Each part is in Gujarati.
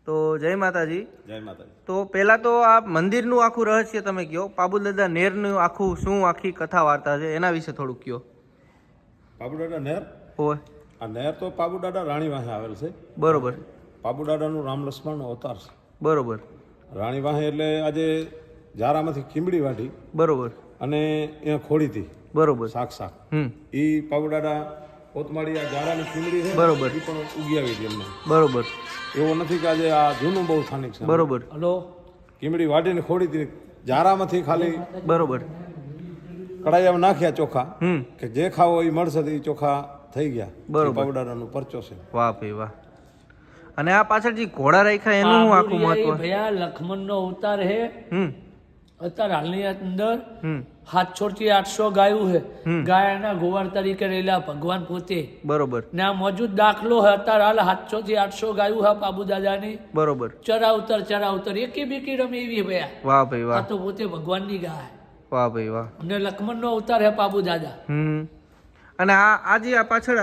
તો જય માતાજી. જય માતાજી. તો પહેલા તો આ મંદિરનું આખું રહસ્ય તમે કહો, પાબુદાદા નેરનું આખું શું આખી કથા વાર્તા છે એના વિશે થોડુંક કહો. પાબુદાદા નહેર, હોય આ નહેર તો પાબુદાદા રાણી વાહે આવેલ છે. બરોબર. પાબુદાદાનું રામ લક્ષ્મણનો અવતાર છે. બરોબર. રાણી વાહે એટલે આજે જારામાંથી ખીમડી વાઢી બરોબર. અને અહીંયા ખોડી હતી. બરોબર. સાક્ષાત હમ. એ પાબુદાદા કોતમાળી આ જારાની ખીમડી છે બરોબર. એ પણ ઉગી આવી હતી એમને. બરોબર. એવું નથી કે આજે આ જૂનું બહુ સ્થાનિક છે. બરોબર. હલો, ખીમડી વાઢીને ખોડી હતી જારામાંથી ખાલી બરોબર. કડાઈમાં નાખ્યા ચોખા હમ. કે જે ખાવો એ મળશે તો એ ચોખા થઈ ગયા. બરોબર. એ પાબુદાદાનો પરચો છે. વાહ ભાઈ વાહ. અને આ પાછળ જે ઘોડા રાખ્યા એનું શું આખું મહત્વ? ભૈયા લક્ષ્મણનો અવતાર હે. હમ. અત્યારે હાલની અંદર હમ. 700 થી 800 ગાયું છે. ગાયના ગોવાર તરીકે રહેલા ભગવાન પોતે. બરોબર. ને આ મોજૂદ દાખલો છે અત્યારે હાલ 700 થી 800 ગાયું છે પાબુદાદાની. બરોબર. ચરાવતર એકી બીકી રમે એવી ભૈયા. વાહ ભાઈ આ વાહ. તો પોતે ભગવાનની ગાય. વાહ ભાઈ વાહ. અને લક્ષ્મણનો અવતાર હે પાબુદાદા. હમ. અને આ જે આ પાછળ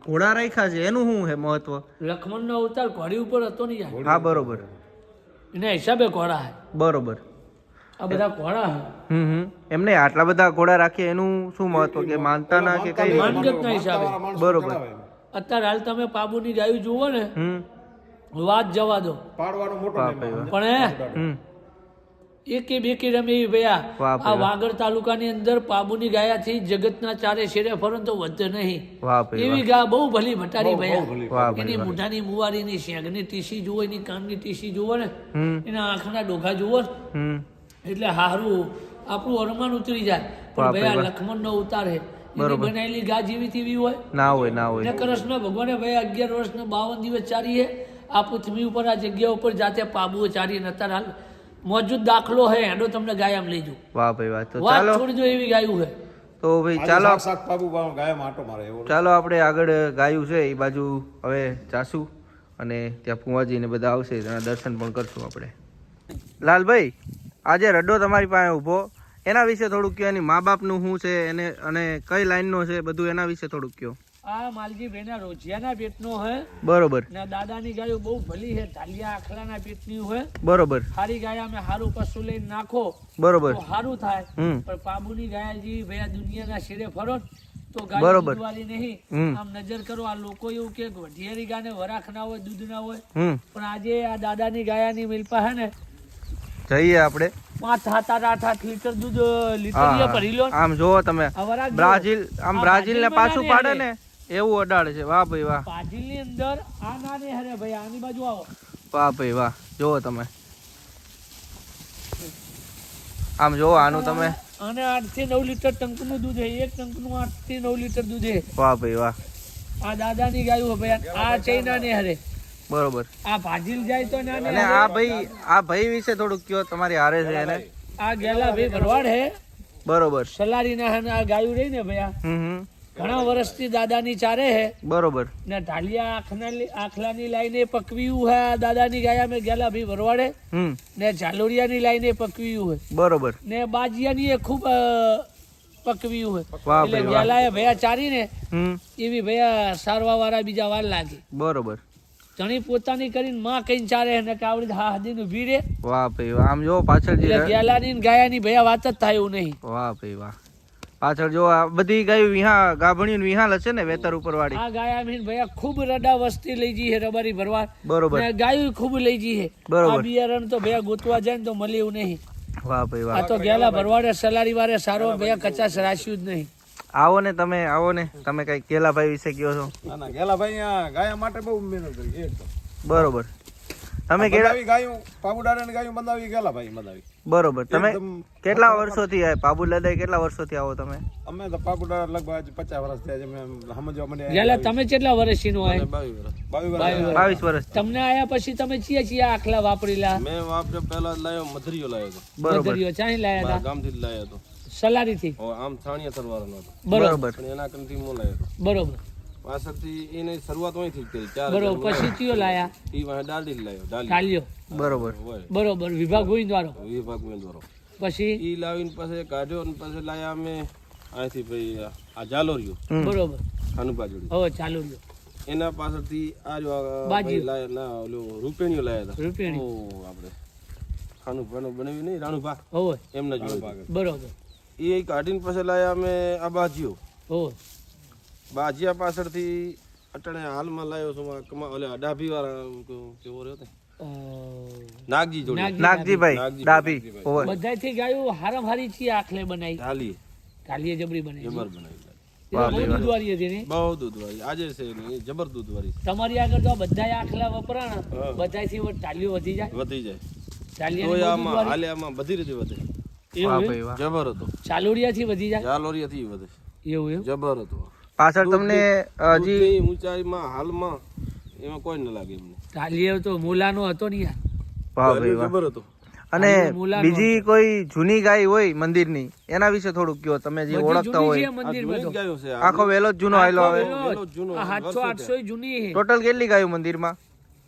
ઘોડા રાખ્યા છે એનું શું છે મહત્વ? લક્ષ્મણનો અવતાર ઘોડી ઉપર હતો નહીં યાર. હા બરોબર. એના હિસાબે ઘોડા હે. બરોબર. આ બધા ઘોડા હે. હમ. એમને આટલા બધા ઘોડા રાખીએ એનું શું મહત્વ? કે માનતાના કે કઈ? માનગતના હિસાબે. બરોબર. અત્યારે હાલ તમે પાબુની ગાયું જુઓ ને, હમ. વાત જવા દો. પાડવાનો મોટો વાહ મહેમાન. ભાઈ પણ હમ. એકે બેકી રમે એવી ભૈયા. વાહ આ ભાઈ વાહ. વાગડ તાલુકાની અંદર પાબુની ગાયાથી જગતના ચારે શેરે ફરો તો વધે નહીં. વાહ ભાઈ એવી વાહ. ગા બહુ ભલી ભટારી ભૈયા. વાહ ભાઈ એની વાહ. મોઢાની મુવારીની શેગની ટીસી જુઓ, એની કાનની ટીસી જુઓ ને, હમ. એના આંખના ડોઘા જુઓ ને, હમ. એટલે હારું આપણું અરમાન ઉતરી જાય. વાહ પણ ભાઈ ભૈયા વાહ. લક્ષ્મણનો અવતાર હે. એની બરોબર. બનાવેલી ગા જેવી તેવી હોય ના હોય ના હોય. ને કૃષ્ણ ભગવાને ભાઈ 11 વર્ષને 52 દિવસ ચારી હે આ પૃથ્વી ઉપર, આ જગ્યા ઉપર જાતે પાબુઓ ચારી ને અત્યારે હાલ મોજૂદ દાખલો હે. હેડો તમને ગાય આમ લઈ જઉં. વાહ ભાઈ વાહ. તો વાત ચાલો છોડજો એવી ગાયું હે. તો ભાઈ આજે ચાલો સાક્ષાત પાબુ ગાયમાં આંટો મારે એવો. ચાલો આપણે આગળ ગાયું છે એ બાજુ હવે જાશું અને ત્યાં ફુવાજી ને બધા આવશે તેના દર્શન પણ કરશું આપણે. લાલભાઈ, આજે રડો તમારી પાસે ઊભો એના વિશે થોડુંક કહો. એની મા બાપનું શું છે એને અને કઈ લાઈનનો છે બધું એના વિશે થોડુંક કહો. આ માલજી ભાઈના રોજિયાના પેટનો હે. બરોબર. ને દાદાની ગાયો બહુ ભલી હે. ઢાલિયા આખલાના પેટની હોય. બરોબર. સારી ગાય અમે સારું પશુ લઈને નાખો બરોબર. તો સારું થાય. હમ. પણ પાબુની ગાયાજી ભૈયા દુનિયાના શેરે ફરો ને તો ગાય બરોબર. દૂધવાળી નહીં. હમ. આમ નજર કરો, આ લોકો એવું કે વઢિયારી ગાયને વરાખ ના હોય, દૂધ ના હોય. હમ. પણ આજે આ દાદાની ગાયાની મિલ્પા હે ને જઈએ આપણે. 5, 7, 8 લીટર દૂધ લીટર હા, ભરી લો. આમ જોવો તમે આ વરાખ જુઓ. બ્રાઝીલ આમ આ બ્રાઝીલ ને પાછું પાડે બનાને ને એવું અડાડે છે. વાહ ભાઈ વાહ. પાજીલની અંદર આ નાને હરે ભાઈ આની બાજુ આવો. વાહ ભાઈ વાહ. જોવો તમે આમ જોવો આનું તમે. અને 8 થી 9 લીટર ટંકનું દૂધ હે. એક ટંકનું 8 થી 9 લીટર દૂધ હે. વાહ ભાઈ વાહ. આ દાદાની ગાયું હે ભાઈ. આ ચૈના ને હરે. બરોબર. આ ભાજીલ જાય તો નાને અને આ ભાઈ વિશે થોડુંક કયો. તમારી હારે છે એને. આ ગેલા ભાઈ ભરવાડ હે. બરોબર. સલારી ના આ ગાયું રહી ને ભૈયા હમ. ઘણા વર્ષથી દાદાની ચારે હે. બરોબર. ને ઢાલિયા આખલાની લાઈને પકવ્યું હે. આ દાદાની ગાયા મેં ગેલા ભાઈ ભરવાડે. હમ. ને ઝાલોરિયાની લાઈને પકવ્યું હે. બરોબર. ને બાજીયાની એ ખૂબ પકવ્યું હે. વાહ એટલે ભાઈ વાહ. ગેલાએ ભૈયા ચારી ને હમ. એવી ભૈયા સારવા વાળા બીજા વાર લાગે. બરોબર. ચણી પોતાની કરીને માં કઈ ચારે ને કાવડી હા હદીન ઉભી રે. વાહ ભાઈ વાહ. આમ જો પાછળ જે એટલે ગેલાની ને ગાયાની ભૈયા વાત જ થાય એવું નહીં. વાહ ભાઈ વાહ. પાછળ જો આ બધી ગાયું વિહા ગાભણીયું વિહાલ હશે ને વેતર ઉપર વાળી. આ ગાયા મીન ભૈયા ખૂબ રડા વસ્તી લઈ જઈ હે રબારી ભરવા. બરોબર. ને ગાયું ખૂબ લઈ જઈ હે. બરોબર. આ બિયારણ તો ભૈયા ગોતવા જાય ને તો મળે એવું નહીં. વાહ ભાઈ વાહ. આ તો ગેલા ભરવાડે સલારી વારે સારો ભૈયા કચાશ રાખ્યું જ નહીં. આવો ને તમે કઈ કેલાભાઈ વિશે કહો છો. ના ના ગેલાભાઈ આ ગાયા માટે બહુ મહેનત કરી એકદમ. બરોબર. તમે કેળા બનાવી ગાયું પાબુદાદાની ગાયું બંધાવી ગેલાભાઈ બંધાવી. બરોબર. તમે એકદમ કેટલા વર્ષોથી પાબુદાદા કેટલા વર્ષોથી આવો તમે? અમે તો પાબુદાદા લગભગ 50 વર્ષ થયા છે. અમે સમજવા મને ગેલા તમે કેટલા વર્ષથી નો આય? 22 વર્ષ. તમને આયા પછી તમે ચિયા આખલા વાપરીલા? મેં વાપરે પહેલા લાયો મધરીયો લાયો હતો. બરોબર. મધરીઓ ચાહી લાયા હતા? ગામથી જ લાયો હતો. સલારી થી? આમ થાણિયા સરવાળાનો હતો. બરોબર. પણ એના કંથી હું લાયો હતો. બરોબર. પાછળથી એની શરૂઆત અહીંથી જ કરી. 4 બરોબર. પછી ચિયો લાયા? ઈ વાહે ડાલી જ લાયો. ડાલ્યો. બરોબર. હોય બરોબર. વિભાગ ગોવિંદવાળો. વિભાગ મેંદવારો. પછી ઈ લાવીને પછી કાઢ્યો અને પછી લાયા અમે અહીંથી ભાઈ આ જાલોરિયો હમ. બરોબર. ખાનુપા જોડી. હવે ચાલુ લ્યો. એના પાછળથી આ જો બાજી. લાયા ના ઓલું રૂપેણીઓ લાયા હતા રૂપેણી. ઓ આપણે ખાનું પાનું બનાવ્યું નહીં રાણુભા હોય એમના જોડે બરોબર એ કાઢીને પછી લાયા અમે આ બાજીઓ હોય બાજીયા પાછળથી અટાણે હાલમાં લાવ્યો છું ઓલે ડાભી વાળા કેવો રહ્યો તે નાગજી જોડે નાગજીભાઈ ડાભી ઓય બધાયથી ગાયું હારામ હારી છે આખલે બનાવી ઢાલી કાલીએ જબરી બનાવી જબર બનાવી એ તો બહુ દૂધવાળી હતી ને બહુ દૂધવાળી આજે છે ને જબર દૂધવાળી તમારી આગળ તો બધાય આખલા વપરાણ બધાયથી ટાલીઓ વધી જાય વધી જાય ટાલીયાની તો બહુ આમાં દૂધવાળી. હાલે આમાં બધી રીતે વધે વાહ એવું ભાઈ એમ? વાહ જબર હતો ચાલોડિયાથી વધી જાય જાલોરિયાથી વધે એવું એમ જબર હતો પાછળ તમને હજી દૂધની ઊંચાઈમાં હાલમાં એમાં કોઈ ન લાગે એમને ટાલીઓ તો મૂલાનો હતો ને યાર વાહ ભાઈ વાહ જબર હતો અને મુલાનો બીજી કોઈ જૂની ગાય હોય મંદિરની એના વિશે થોડુંક કયો તમે જે બધી ઓળખતા જૂની છે હોય મંદિર જૂની બધો જ ગાયો છે આખો વેલો જ જૂનો આવેલો આવે વેલો જ જૂનો, 700-800 જૂની છે ટોટલ કેટલી ગાયો મંદિરમાં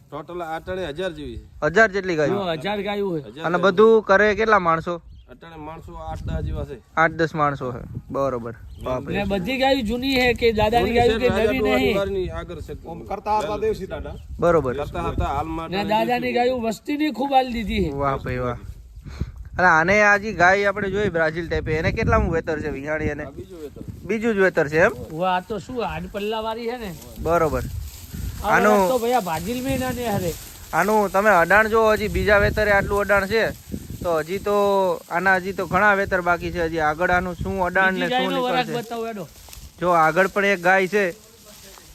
ટોટલ આટણે 1000 જેવી 1000 જેટલી ગાયો 1000 ગાયું હોય છે અને બધું કરે કેટલા માણસો અટાણે માણસો 8-10 જેવા છે 8-10 માણસો છે બરોબર વાહ ભાઈ ને બધી ગાયું જૂની છે કે દાદાની ગાયું કે નવી નહીં વારની આગળ છે કરતા હતા દેવસી દાદા બરોબર કરતા હતા હાલમાં ને દાદાની ગાયું વસ્તીની ખૂબ હાલ દીધી છે વાહ ભાઈ વાહ અને આને આજી ગાય આપણે જોઈ બ્રાઝિલ ટાઈપે એને કેટલામું વેતર છે વિહાણી એને બીજું વેતર બીજું જ વેતર છે એમ વાહ આ તો શું હાડ પલ્લા વાળી છે ને બરોબર આ આનું- વરસ તો ભૈયા ભાજીલ મેં ના ને હરે આનું તમે અડાણ જો હજી બીજા વેતરે આટલું અડાણ છે તો હજી તો આના હજી તો ઘણા વેતર બાકી છે હજી આગળ આનું શું અડાણ ને બીજી શું ગાયનો વરાક નીકળશે બતાવો એડો જો આગળ પણ એક ગાય છે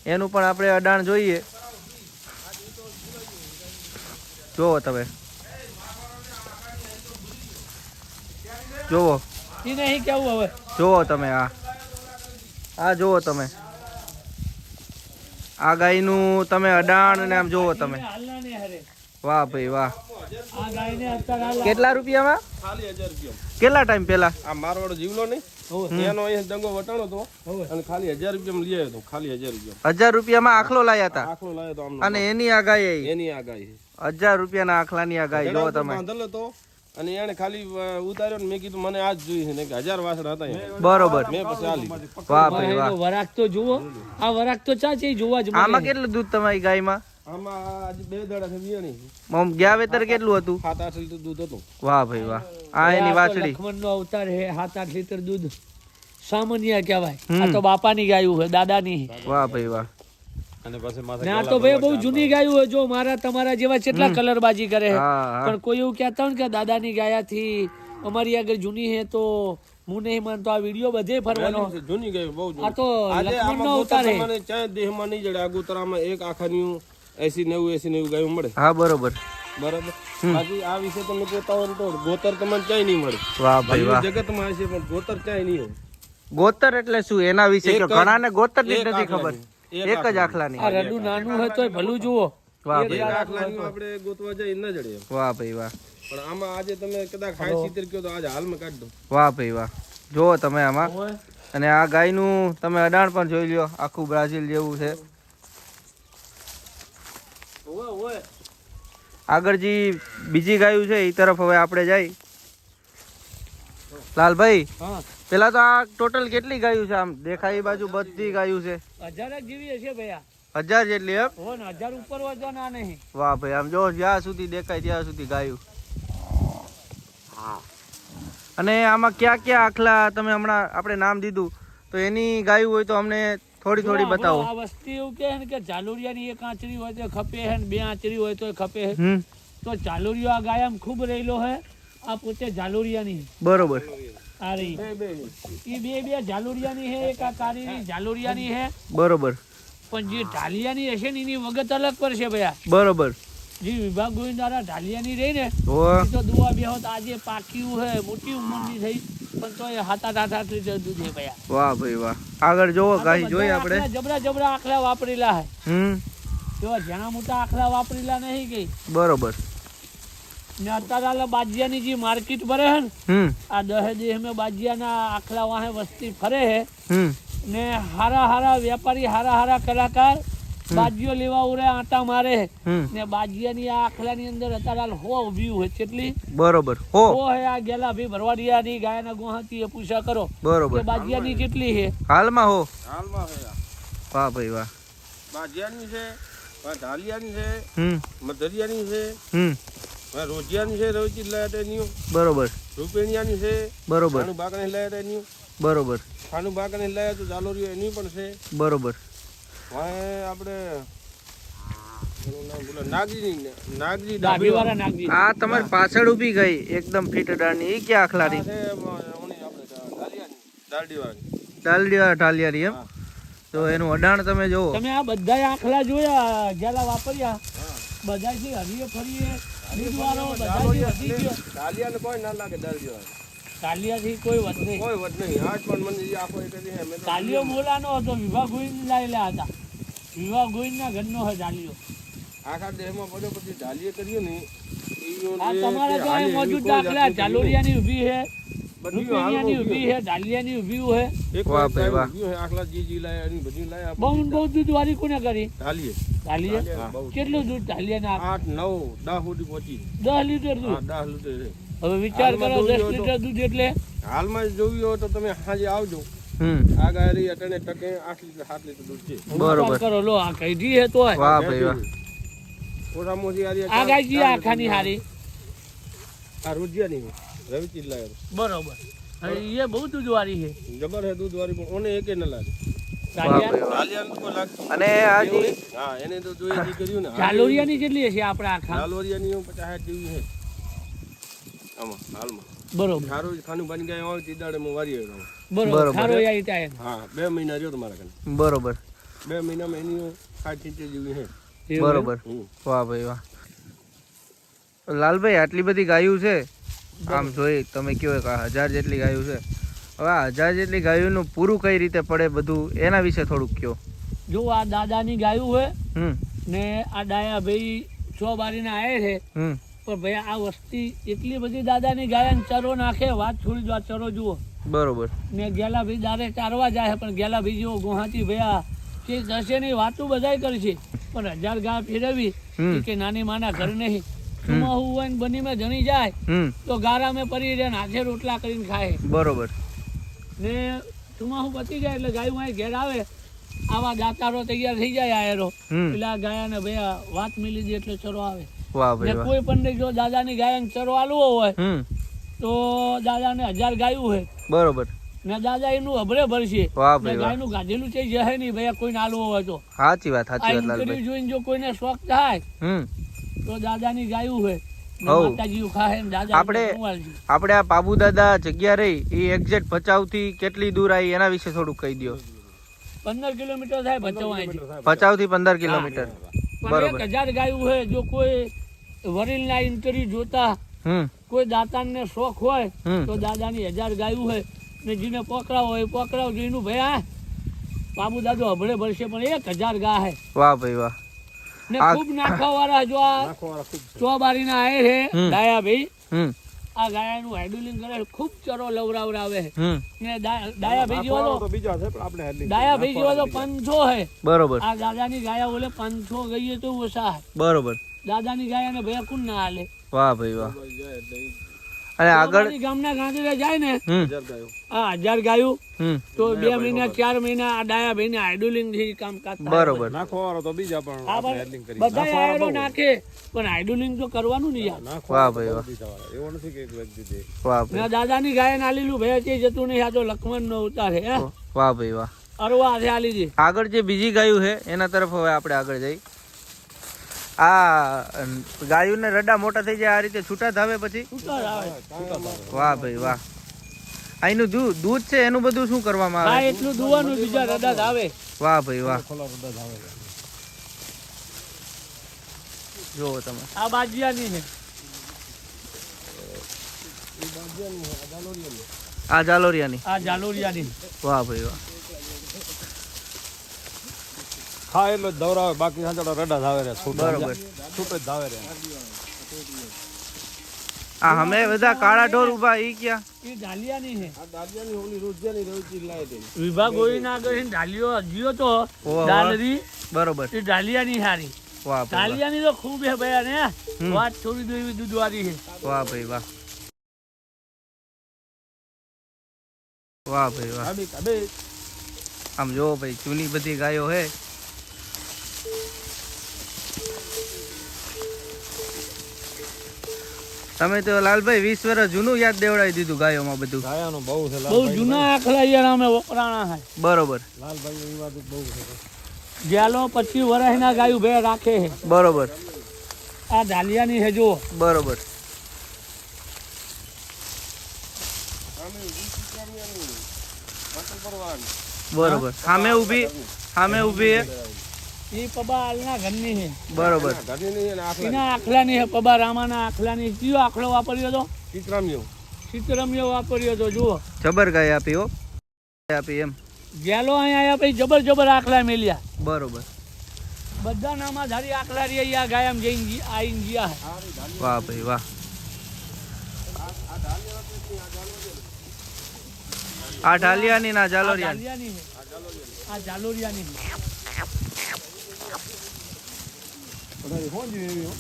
એનું પણ આપણે અડાણ જોઈએ જોવો તમે જોવો ઈ નહીં કેવું હવે જોવો તમે આ જોવો તમે આ ગાયનું તમે અડાણ ને આમ જોવો તમે હાલના ને હરે વાહ ભાઈ વાહ આ ગાયને અત્યારે હાલ કેટલા રૂપિયામાં ખાલી 1000 રૂપિયા કેટલા ટાઈમ પેલા આ મારવાડો જીવલો નહીં હોય. એનો અહીંયા ડંગો વટાણો હતો હોય. અને ખાલી 1000 રૂપિયામાં લઈ આવ્યો હતો ખાલી 1000 રૂપિયા 1000 રૂપિયામાં આખલો લાયા હતા આખલો લાવ્યો તો આમનો અને એની આ ગાય આવી. એની આ ગાય છે 1000 રૂપિયાના આખલાની આ ગાય જોવો તમે બાંધેલો હતો અને એને ખાલી ઉતાર્યો ને મેં કીધું મને આ જ જોઈએ છે ને કે 1000 વાસણ હતા અહીંયા. બરોબર મેં પછી આ લીધું વાહ ભાઈ વાહ એનો વરાક તો જુઓ આ વરાક તો ચા છે જોવા જ મળે. આમાં કેટલું દૂધ તમારી ગાયમાં આમાં આજે 2 દાડા છે વિયાણી આમ ગયા વેતર કેટલું હતું 7-8 લીટર દૂધ હતું વાહ ભાઈ વાહ આ એની વાછડી લક્ષ્મણનો અવતાર હે 7-8 લીટર દૂધ સામાન્ય કહેવાય આ તો બાપાની ગાયું છે દાદાની વાહ ભાઈ વાહ અને પછી માથે ને આ તો ભાઈ બહુ જૂની ગાયું હોય જો મારા તમારા જેવા કેટલા કલરબાજી કરે છે હા હા પણ કોઈ એવું કહેતા હોય ને કે દાદાની ગાયાથી અમારી આગળ જૂની છે તો હું નહીં માનતો આ વિડીયો બધે ફરવાનો જૂની ગાય બહુ આ તો આજે લક્ષ્મણનો આમાં અવતાર હે મને ચાય દેહમાં નહીં જડે આગોતરામાં એક આખાની 80-90 ગાયો મળે હા બરોબર બરાબર બાકી આ વિશે તમે કહેતા હોય ને તો ગોતર તમને ચાય નહીં મળે વાહ ભાઈ વાહ જગતમાં હશે પણ ગોતર ચાય નહીં હોય ગોતર એટલે શું એના વિશે એક કયો? જ- ઘણાને ગોતર ની એક નથી ખબર આખલાની. એક જ આખલાની આ રડું નાનું હોય તોય ભલું જુઓ વાહ એક ભાઈ એક વાહ આખલાની આપણે ગોતવા જાય ન જડે એમ. વાહ ભાઈ વાહ પણ આમાં આજે તમે કદાચ 60-70 કહો તો આજે હાલમાં કાઢ દો વાહ ભાઈ વાહ જુઓ તમે આમાં હોય. અને આ ગાયનું તમે અડાણ પણ જોઈ લ્યો આખું બ્રાઝિલ જેવું છે હોય, હોય. આગળ જે બીજી ગાયું છે એ તરફ હવે આપણે જાય લાલભાઈ હા પેલા તો આ ટોટલ કેટલી ગાયું છે આમ દેખાય એ બાજુ બધી ગાયું છે 1000 જ જેવી હશે ભૈયા 1000 જેટલી એમ હો ને 1000 ઉપર હોય તો ના નહીં વાહ ભાઈ આમ જો જ્યાં સુધી દેખાય ત્યાં સુધી ગાયું અને આમાં ક્યાં ક્યાં આખલા તમે હમણાં આપણે નામ દીધું તો એની ગાયું હોય તો અમને થોડી થોડી બતાવો આ વસ્તી એવું કહે ને કે ચાલુરિયાની એક આંચરી હોય તો ખપે છે ને 2 આંચરી હોય તો ખપે છે હમ તો ચાલુરિયો આ ગાયમ ખૂબ રહેલો છે આ પોતે ઝાલુરિયાની બરોબર આ રહી ઈ બે ઝાલુરિયાની છે એક આ કારીની ઝાલુરિયાની છે બરોબર પણ જે ઢાલિયાની હશે ને એની વગત અલગ પર છે ભૈયા બરોબર જે વિભાગ ગોવિંદારા ઢાલિયાની રહી ને ઓ એ તો દુઆ બેહોત આજે પાક્યું છે મોટી ઉંમરની થઈ પણ તો એ 7-8 લીટર દૂધ છે ભૈયા વાહ ભાઈ વાહ આગળ જોવો ગાય જોઈએ આપણે જબરા જબરા આખલા વાપરેલા છે હમ એવા ઘણા મોટા આખલા વાપરેલા નહીં કઈ બરોબર ને અત્યારે આ બાજિયાની જે માર્કેટ ભરે છે ને હમ આ દહે દેહ મેં બાજિયાના આખલા વાહે વસ્તી ફરે છે હમ ને હારા હારા વેપારી હારા હારા કલાકાર બાજીઓ લેવા ઉરે આટા મારે છે. હમ ને બાજિયાની આ આખલાની અંદર અત્યારે હાલ હો વ્યૂ હોય કેટલી બરોબર હો હો હે આ ગેલા ભાઈ ભરવાડિયાની ગાયના ગુહાથી એ પૂછા કરો બરોબર કે બાજિયાની કેટલી છે હાલમાં હો હાલમાં છે આ. વાહ ભાઈ વાહ બાજિયાની છે, ઢાલિયાની છે, હમ મધરિયાની છે, હમ રોજિયાની છે, રવચી લાયા તેની, બરોબર રૂપેણિયાની છે, બરોબર ખાનું બાકણે લાયા તેની, બરોબર ખાનું બાકણે લાયા તો જાલોરીઓ એની પણ છે. બરોબર વાંહે આપણે એનું નામ બોલો નાગજી ડાભીવાળા ડાભીવાળા નાગજી. આ તમારી પાછળ ઊભી ગઈ એકદમ ફીટ ડાળની એ ક્યાં આખલારી છે ઓની આપણે ડાલિયાની દાલડીવાળાની. ડાલડિયા ઢાલિયારી એમ તો એનું અડાણ તમે જોવો તમે આ બધા આખલા જોયા ગેલા વાપર્યા બધાથી હરીએ ફરીએ દૂધવાળો બધાથી વધી ગયો. ડાલિયાને કોઈ ના લાગે દાલડીવાળા. કાલિયાથી કોઈ વધ નહીં. કોઈ વધ નહીં. આજ પણ મને જે આખો એક જ છે, મેં તો કાલિયો મોલાનો હતો, વિવાહ ગોવિંદ લાયેલા હતા. વિવાહ ગોવિંદના ઘરનો હોય કાલિયો. આખા દેહમાં પડ્યો પછી ઢાલીએ કર્યું ને આ તમારા જો અહીં મોજૂદ દાખલા જાલોરિયાની ઊભી છે, રૂપિયાની ઊભી છે, ડાલિયાની ઊભી છે. એક વાહ વાર ભાઈ વાહ. ઉભ્યું છે, આખલા જી લાયા એની બધી લાયા બહુ ને બહુ દૂધ વાળી કોને કરી? ઢાલીએ ડાલીએ હા, બહુ. કેટલું દૂધ ડાલિયાના? 8, 9, 10 સુધી પહોંચી 10 લીટર હા દૂધ. 10 લીટર છે. હવે વિચાર કરો, હાલમાં 10 જોયું લીટર દૂધ એટલે હાલમાં જોયું હોય તો તમે સાંજે આવજો. હમ આ ગાયરી અટણે ટકે 8 લીટર 7 લીટર દૂધ છે. બરોબર. વિચાર કરો લો, આ કઈડી હે તોય વાહ ભાઈ વાહ ઓછામાં ઓછી આ આ ગાય જી આખાની હારી. આ રોજિયાની રવિચીજ લાયા બરોબર. હવે એ બહુ દૂધ વાળી છે. જબર હે દૂધ વાળી, પણ ઓને એકે ન લાગે. વાહ ડાલિયા ભાઈ વાહ. ઢાલિયાને કોઈ લાગતું અને આજી હા એને તો જોઈએ જે કર્યું ને જાલોરિયાની કેટલી હશે આપણા આખા? ઢાલોરિયાની 50 જેવી છે આમાં હાલમાં. બરોબર સારું ખાનું બની ગયા હોય તે દાડે હું વારી આવ્યો. બરોબર. બરોબર. સારો યાર ટાઈમ. હા 2 મહિના રહ્યો તમારા કને. બરોબર 2 મહિનામાં એની 60-70 જેવી છે. બરોબર હમ. વાહ ભાઈ વાહ લાલભાઈ આટલી બધી ગાયું છે આમ જોઈ તમે કયો કે 1000 જેટલી ગાયું છે હવે આ 1000 જેટલી ગાયોનું પૂરું કઈ રીતે પડે બધું એના વિશે થોડુંક કયો જો આ દાદાની ગાયું હોય હમ ને આ ડાયા ભાઈ 100 બારીના આયે છે, હમ પણ ભાઈ આ વસ્તી એટલી બધી દાદાની ગાયન ચરો નાખે, વાત છોડી દો, આ ચરો જુઓ. બરોબર ને ગેલા ભાઈ દારે ચારવા જાય, પણ ગેલા ભાઈ જેવો ગુહાતી ભયા કે દશે ની વાતું બધાય કરશે, પણ 1000 ગાય ફેરવી હમ. કે નાની માના ઘર નહીં સુમાહુ હોય ને બની માં જણી જાય હમ તો ગારા મેં પરી રહે ને હાથે રોટલા કરીને ખાય. બરોબર ને સુમાહુ પતી જાય એટલે ગાયું અહીં ઘેર આવે, આવા દાતારો તૈયાર થઈ જાય આયરો, હમ એટલે આ ગાયાને ભયા વાત મિલી દે એટલે ચરો આવે. વાહ ને ભાઈ વાહ કોઈ પણ જો દાદાની ગાયને ચરો આલવો હોય હમ તો દાદાને 1000 ગાયું હોય બરોબર ને દાદા એનું અભરે ભરશે. વાહ ને ભાઈ વાહ ગાયનું ગાધેલું છે જહે નહીં ભયા કોઈને આલવો હોય તો. સાચી વાત આ લાલભાઈ ઇન્ટરવ્યુ જોઈને જો કોઈને શોખ થાય હમ તો દાદાની ગાયું હોય ને હઉ. માતાજીઓ ખાહે ને દાદા આપણે- આપણે આ બાબુ દાદા જગ્યા રહી એ એક્ઝેક્ટ ભચાઉ થી કેટલી દૂર આવી એના વિશે થોડુંક કહી દો 15 કિલોમીટર થાય ભચાઉ અહીંથી. ભચાઉ થી 15 કિલોમીટર પણ બરોબર. 1000 ગાયું હોય, જો કોઈ વડીલના ઇન્ટરવ્યુ જોતા હમ કોઈ દાતાને શોખ હોય હમ તો દાદાની 1000 ગાયું હોય ને જેને પકડાવ હોય પકડાવ જોઈનું ભાઈ હા બાબુ દાદો અભળે ભરશે, પણ 1000 ગા હે વાહ ભાઈ વાહ ને આ- ખૂબ નાખવા વાળા જો આ નાખવાવાળા ખૂબ છે. 100 બારીના આયે છે હમ. ડાયા ભાઈ, હમ આ ગાયાનું હાઇડ્રોલિંગ કરે છે, ખૂબ ચરો લવરાવરાવે છે. હમ ને ડાયા ભાઈ જેવા નાખવાવાળા તો તો બીજા છે, પણ આપણે હેડલિંગ ડાયા ભાઈ જેવા તો 500 હે. બરોબર આ દાદાની ગાયા બોલે 500 ગઈએ તો ઓછા હે. બરોબર દાદાની ગાયાને ભયા કોણ ના હાલે. વાહ ભાઈ વાહ જાય એટલે ઈ અને આગળ અમારી ગામના ગાંધીરા જાય ને હમ 1000 ગાયો. આ 1000 ગાયું હમ તો 2 મહિના 4 મહિના આ ડાયા ભાઈને હાઇડ્રોલિંગ થી કામકાજ થાય. બરોબર નાખવાવાળા તો બીજા પણ આ આપણે બધા હેડલિંગ કરી બધા આયરો નાખે પણ હાઇડ્રોલિંગ તો કરવાનું નહીં યાર. વાહ ભાઈ વાહ નાખવાવાળા એવું નથી કે એક વ્યક્તિ દે. વાહ ભાઈ ને દાદાની ગાય નાલીલું ભય તે જતું નહીં, આ તો લક્ષ્મણ નો ઉતારે હે વાહ ભાઈ વાહ અરવા હાથે આલી દે. આગળ જે બીજી ગાયું છે એના તરફ હવે આપણે આગળ જઈ આ ગાયુંને રડા મોટા થઈ જાય આ રીતે છૂટા ધાવે પછી ઉતાર આવે વાહ ભાઈ વાહ અહીંનું દૂધ છે એનું બધું શું કરવામાં હા આવે એટલું દુવાનું બીજા રડાત આવે. વાહ ભાઈ વાહ જુઓ તમે આ બાજિયાની છે. આ જાલોરિયાની આ જાલોરિયાની. વાહ ભાઈ વાહ હા એટલો જ દવરાવે, બાકી સાંજળો રડા ધાવે રે બરોબર છૂટો જ ધાવે રે. આ અમે બધા કાળા ઢોર ઉભા ઈ ક્યાં એ ઢાલિયાની છે. આ દાદિયાની ઓલી રોજિયાની રવિચીજ લાયા તે. વિભાગ હોઈના આગળ છે ને ઢાલિયો હજીયો તો વાહ. ડાલરી બરોબર એ ઢાલિયાની હારી. વાહ ભાઈ વાહ. ઢાલિયાની તો ખૂબ હે ભયા ને વાત છોડી દો એવી દૂધવાળી છે. વાહ ભાઈ વાહ વાહ ભાઈ વાહ આ બે આમ જો ભાઈ જૂની બધી ગાયો હે તમે તો લાલભાઈ 20 વર્ષ જૂનું યાદ દેવડાવી દીધું ગાયોમાં બધું. ગાયાનો બહુ છે બહુ જૂના આખલા યાર અમે વપરાણા હે. બરોબર લાલભાઈ એ વાત બહુ છે. ગેલો 25 વર્ષના ગાયું બે રાખે હે. બરોબર આ ઢાલિયાની હે જો. બરોબર બરોબર સામે ઊભી હે. ઈ પબા હાલના ઘરની હે. બરોબર ઘરની નહીં અને આખલા એના આખલાની હે. પબા રામાના આખલાની. કયો આખલો વાપર્યો તો? ચિત્રામ્યો. સીતરમિયો વાપર્યો તો જુઓ. જબર ગાય આપી હો. આપી એમ. ગેલો અહીંયા આયા પછી જબર જબર આખલા મેલ્યા. બરોબર બધા નામાં ધારી આખલા રે આ ગાયમ જઈને આઈને ગયા હે. વાહ ભાઈ વાહ. આ ઢાલિયાની ના જાલોરિયા. ઢાલિયાની હે. આ જાલોરિયાની હે. બધા હોંજી એવી હો.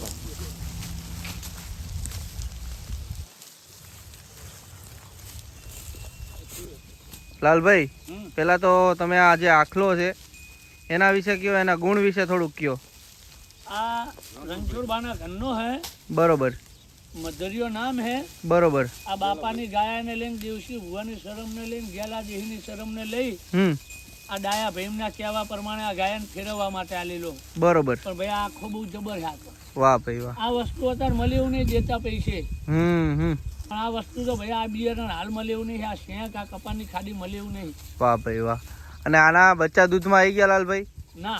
લાલભાઈ પેલા તો તમે આ જે આખલો છે એના વિશે કયો, એના ગુણ વિશે થોડુંક કયો. આ રણછોડબાના ઘરનો હે. બરોબર મધરિયો નામ હે. બરોબર આ બાપાની ગાયાને લઈને દેવસી ભુવાની શરમને લઈને ગેલા દેહીની શરમને લઈ આ ડાયા ભીમના કહેવા પ્રમાણે આ ગાયન ફેરવવા માટે આલેલો. બરોબર પણ ભાઈ આ આખો બહુ જબર છે. વાહ ભાઈ વાહ. આ વસ્તુ અત્યારે મળે એવું નહીં દેતા પૈસે. પણ આ વસ્તુ તો ભાઈ આ બિયારણ હાલ મળે એવું નહીં. આ શેક આ કપાની ખાડી મળે એવું નહીં. વાહ ભાઈ વાહ. અને આના બચ્ચા દૂધમાં આવી ગયા લાલભાઈ? ના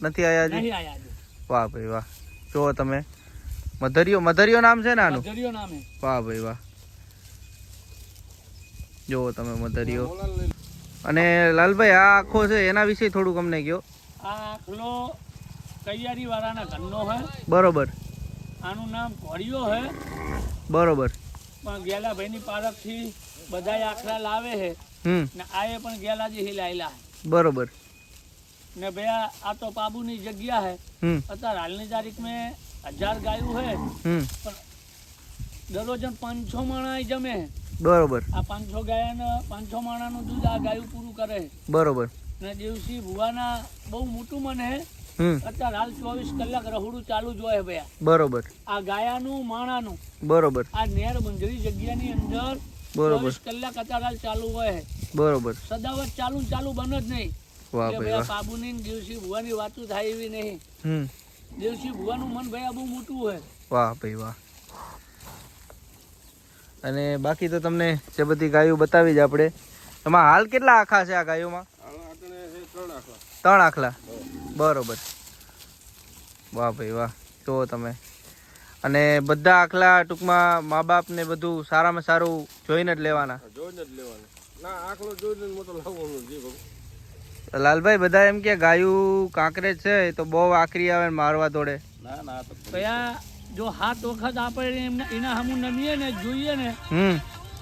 નથી આયા હજી? નહીં આયા હજી. વાહ ભાઈ વાહ. જો તમે મધરિયો નામ છે ને આનું? મધરિયો નામ હે. વાહ ભાઈ વાહ. જો તમે મધરિયો. અને લાલભાઈ આ આખો છે એના વિશે થોડુંક અમને કહો. આ આખલો તૈયારી વાળાના ઘરનો હે. બરોબર આનું નામ ઘોડિયો હે. બરોબર પણ ગેલા ભાઈની પારખથી બધાય આખલા લાવે હે ને આએ પણ ગેલા જેહી લાયેલા હે. બરોબર ને ભૈયા આ તો પાબુની જગ્યા હે. અત્યારે હાલની તારીખ મેં 1000 ગાયું હે. પણ દરરોજ 500 માણા જમે હે. બરોબર આ 500 ગાયને 500 માણાનું દૂધ આ ગાયું પૂરું કરે હે. બરોબર ને દેવસી ભુવાના બહુ મોટું મન હે. અત્યારે હાલ 24 કલાક રહોડું ચાલુ જ હોય ભૈયા. બરોબર આ ગાયાનું માણાનું. બરોબર આ નેર બંધરી જગ્યાની અંદર બરોબર 24 કલાક અત્યારે હાલ ચાલુ હોય હે. બરોબર સદાવત ચાલુ બંધ જ નહીં. વાહ ભાઈ વાહ. પાબુની ને દેવસી ભુવાની વાતો થાય એવી નહીં. દેવસી ભુવાનું મન ભૈયા બહુ મોટું હોય. વાહ ભાઈ વાહ. અને બાકી તો તમને જે બધી ગાયો બતાવી જ આપણે. એમાં હાલ કેટલા આખા છે આ ગાયોમાં? 3 આખલા. બરોબર વાહ ભાઈ વાહ. જો તમે. અને બધા આખલા ટૂંકમાં મા બાપ ને બધું સારામાં સારું જોઈને જ લેવાના. ના આખલો જોઈને મોટો લાવવાનો જી બાબુ. લાલભાઈ બધા એમ કે ગાયું કાંકરેજ છે તો બહુ આકરી આવે ને મારવા દોડે. ના ના તો ભૈયા જો 7 વખત આપણે એના સામું નમીએ ને જોઈએ ને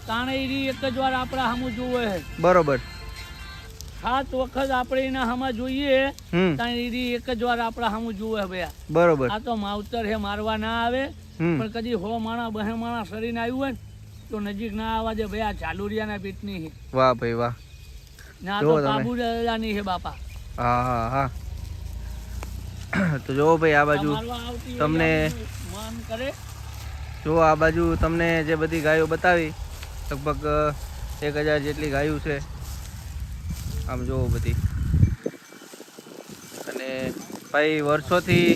તાણે એની એક જ વાર આપણા સામું જોવે છે. બરોબર 7 વખત આપણે એના સામા જોઈએ તાણે એની એક જ વાર આપણા સામું જોવે ભૈયા. બરોબર આ તો માવતર હે, મારવા ના આવે. પણ કદી 100 માણા 2 માણા સરીને આવ્યું હોય ને તો નજીક ના આવવા દે ભૈયા. ચાલુરિયાના પેટની છે. વાહ ભાઈ વાહ. ના તો કાબુલાની છે બાપા. હા હા હા. તો જો ભાઈ આ બાજુ તમને મન કરે. જો આ બાજુ તમને જે બધી ગાયો બતાવી લગભગ 1000 જેટલી ગાયો છે. આમ જોવો બધી. અને ભાઈ વર્ષોથી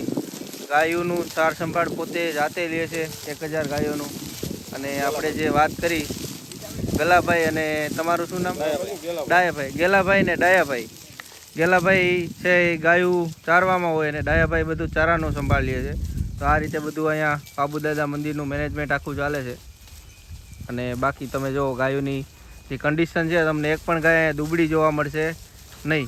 ગાયોનું સાર સંભાળ પોતે જાતે લે છે 1000 ગાયોનું. અને આપણે જે વાત કરી ગલાભાઈ અને તમારું શું નામ? ડાયાભાઈ. ગેલાભાઈ ને ડાયાભાઈ. ગેલાભાઈ છે એ ગાયું ચારવામાં હોય અને ડાયાભાઈ બધું ચારાનું સંભાળ લે છે. તો આ રીતે બધું અહીંયા બાબુદાદા મંદિરનું મેનેજમેન્ટ આખું ચાલે છે. અને બાકી તમે જો ગાયોની જે કન્ડિશન છે તમને એક પણ ગાય દુબળી જોવા મળશે નહીં.